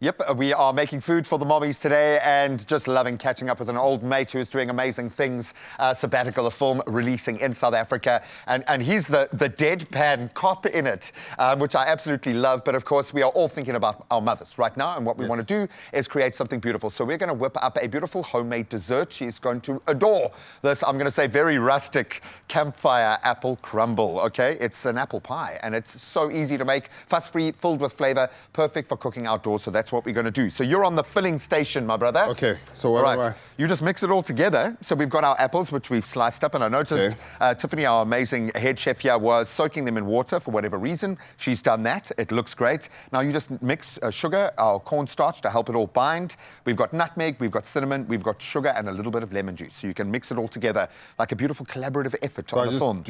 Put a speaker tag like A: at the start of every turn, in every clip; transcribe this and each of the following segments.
A: Yep, we are making food for the mommies today and just loving catching up with an old mate who is doing amazing things. Sabbatical, a film releasing in South Africa. And he's the deadpan cop in it, which I absolutely love. But of course, we are all thinking about our mothers right now. And what we want to do is create something beautiful. So we're going to whip up a beautiful homemade dessert. She's going to adore this, I'm going to say, very rustic campfire apple crumble. Okay, it's an apple pie and it's so easy to make, fuss-free, filled with flavor, perfect for cooking outdoors. So that's what we're going to do. So you're on the filling station, my brother.
B: Okay, so what am I?
A: You just mix it all together. So we've got our apples, which we've sliced up, and I noticed Tiffany, our amazing head chef here, was soaking them in water for whatever reason. She's done that. It looks great. Now you just mix sugar, our cornstarch to help it all bind. We've got nutmeg, we've got cinnamon, we've got sugar, and a little bit of lemon juice. So you can mix it all together like a beautiful collaborative effort on the film.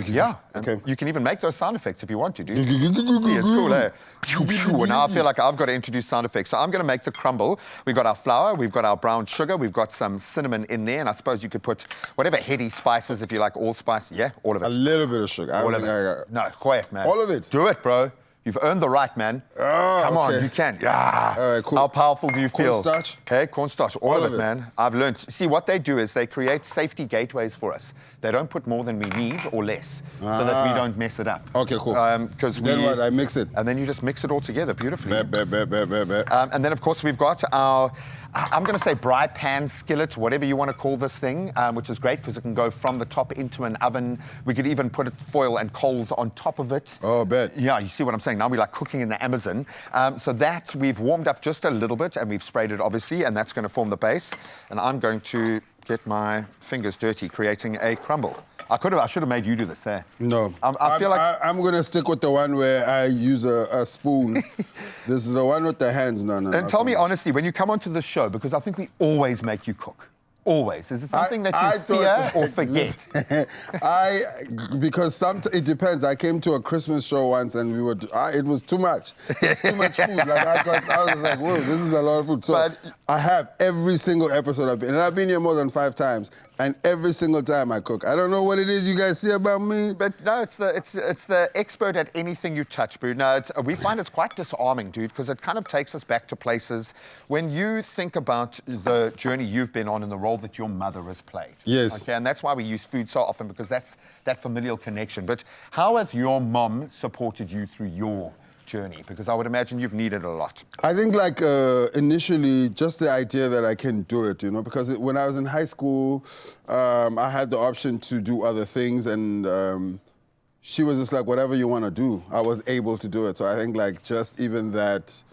A: Yeah,
B: okay.
A: You can even make those sound effects if you want to, dude. Yeah, it's cool, eh? And now I feel like I've got to introduce sound effects. So I'm going to make the crumble. We've got our flour, we've got our brown sugar, we've got some cinnamon in there, and I suppose you could put whatever heady spices if you like, allspice. Yeah, all of it.
B: A little bit of sugar.
A: All of it. No, quiet, man.
B: All of it?
A: Do it, bro. You've earned the right, man.
B: Oh,
A: Come on, you can. Yeah.
B: All right, cool.
A: How powerful do you feel?
B: Cornstarch?
A: Hey, cornstarch. All of it, man. I've learned. See, what they do is they create safety gateways for us. They don't put more than we need or less so that we don't mess it up.
B: Okay, cool.
A: Then
B: what? I mix it.
A: And then you just mix it all together beautifully.
B: Bet.
A: And then, of course, we've got our, I'm going to say braai pan skillet, whatever you want to call this thing, which is great because it can go from the top into an oven. We could even put foil and coals on top of it.
B: Oh, bet.
A: Yeah, you see what I'm saying? Now we're like cooking in the Amazon. So that we've warmed up just a little bit and we've sprayed it, obviously, and that's going to form the base. And I'm going to get my fingers dirty creating a crumble. I should have made you do this, eh?
B: No.
A: I feel like
B: I'm going to stick with the one where I use a spoon. This is the one with the hands. No.
A: And tell me honestly, when you come onto the show, because I think we always make you cook. Always. Is it something that you fear or forget?
B: Because it depends. I came to a Christmas show once and it was too much. It's too much food. Like I was like, whoa, this is a lot of food. So I have every single episode I've been here more than 5 times, and every single time I cook. I don't know what it is you guys see about me.
A: But no, it's the expert at anything you touch, boo. No, we find it's quite disarming, dude, because it kind of takes us back to places when you think about the journey you've been on and the role that your mother has played.
B: Yes.
A: Okay, and that's why we use food so often, because that's that familial connection. But how has your mom supported you through your journey? Because I would imagine you've needed a lot.
B: I think initially just the idea that I can do it, because when I was in high school, I had the option to do other things, and she was just like, whatever you want to do. I was able to do it. So I think just even that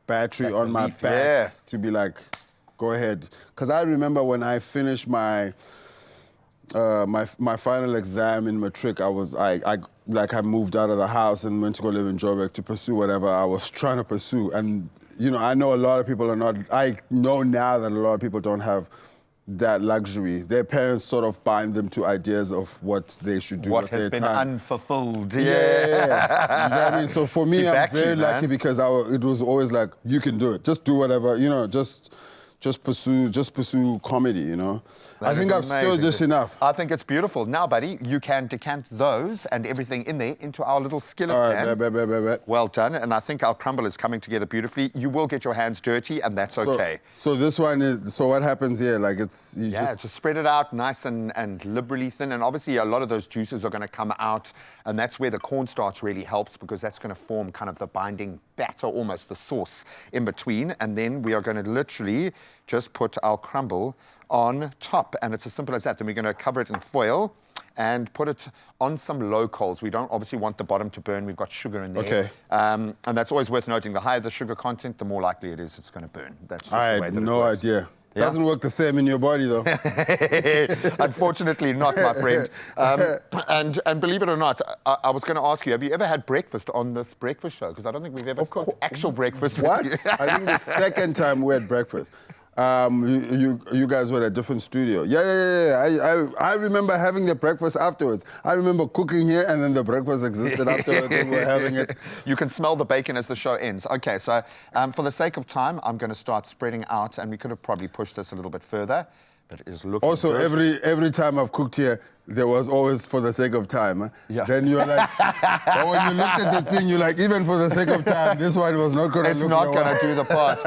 B: battery on my back to be like, go ahead. Because I remember when I finished my final exam in matric, I moved out of the house and went to go live in Joburg to pursue whatever I was trying to pursue. And, I know a lot of people I know now that a lot of people don't have that luxury. Their parents sort of bind them to ideas of what they should do with their time.
A: What has been unfulfilled.
B: Yeah. You know what I mean? So for me, I'm very lucky because it was always like, you can do it. Just do whatever, just pursue comedy, I think I've stirred this enough.
A: I think it's beautiful. Now, buddy, you can decant those and everything in there into our little skillet pan.
B: Bet.
A: Well done. And I think our crumble is coming together beautifully. You will get your hands dirty, and that's okay.
B: So this one is, so what happens here?
A: Just spread it out nice and liberally thin. And obviously a lot of those juices are going to come out, and that's where the cornstarch really helps, because that's going to form kind of the binding batter, almost the sauce in between. And then we are going to literally just put our crumble on top, and it's as simple as that. Then we're going to cover it in foil and put it on some low coals. We don't obviously want the bottom to burn. We've got sugar in there.
B: Okay.
A: And that's always worth noting. The higher the sugar content, the more likely it is it's going to burn. That's just
B: I
A: the way
B: had
A: that
B: no idea. Yeah. Doesn't work the same in your body, though.
A: Unfortunately not, my friend. And believe it or not, I was going to ask you, have you ever had breakfast on this breakfast show? Because I don't think we've ever cooked actual breakfast
B: What?
A: with you.
B: I think the second time we had breakfast. You guys were at a different studio. Yeah. I remember having the breakfast afterwards. I remember cooking here, and then the breakfast existed afterwards, and we were having it.
A: You can smell the bacon as the show ends. Okay, so for the sake of time, I'm going to start spreading out, and we could have probably pushed this a little bit further, but it is looking
B: Also,
A: good.
B: every time I've cooked here, there was always for the sake of time.
A: Yeah.
B: Then you're like, but when you looked at the thing, you're like, even for the sake of time, this one was not going to
A: It's not going to do the part.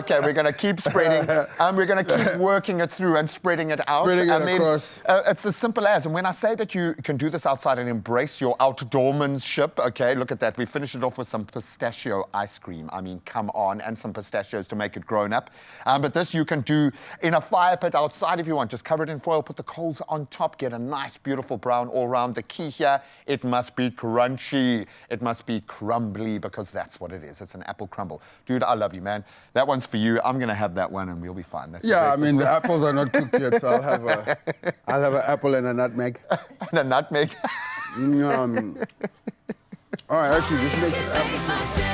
A: Okay, we're going to keep spreading, and we're going to keep working it through and spreading it out.
B: Spreading it across.
A: It's as simple as, and when I say that you can do this outside and embrace your outdoormanship, okay, look at that. We finished it off with some pistachio ice cream. I mean, come on, and some pistachios to make it grown up. But this you can do in a fire pit outside if you want. Just cover it in foil, put the coals on top, get a nice, beautiful brown all around. The key here, it must be crunchy. It must be crumbly, because that's what it is. It's an apple crumble. Dude, I love you, man. That one's for you. I'm going to have that one, and we'll be fine. That's
B: yeah, I mean, the apples are not cooked yet, so I'll have an apple and a nutmeg.
A: And a nutmeg.
B: All right, actually, this makes apple.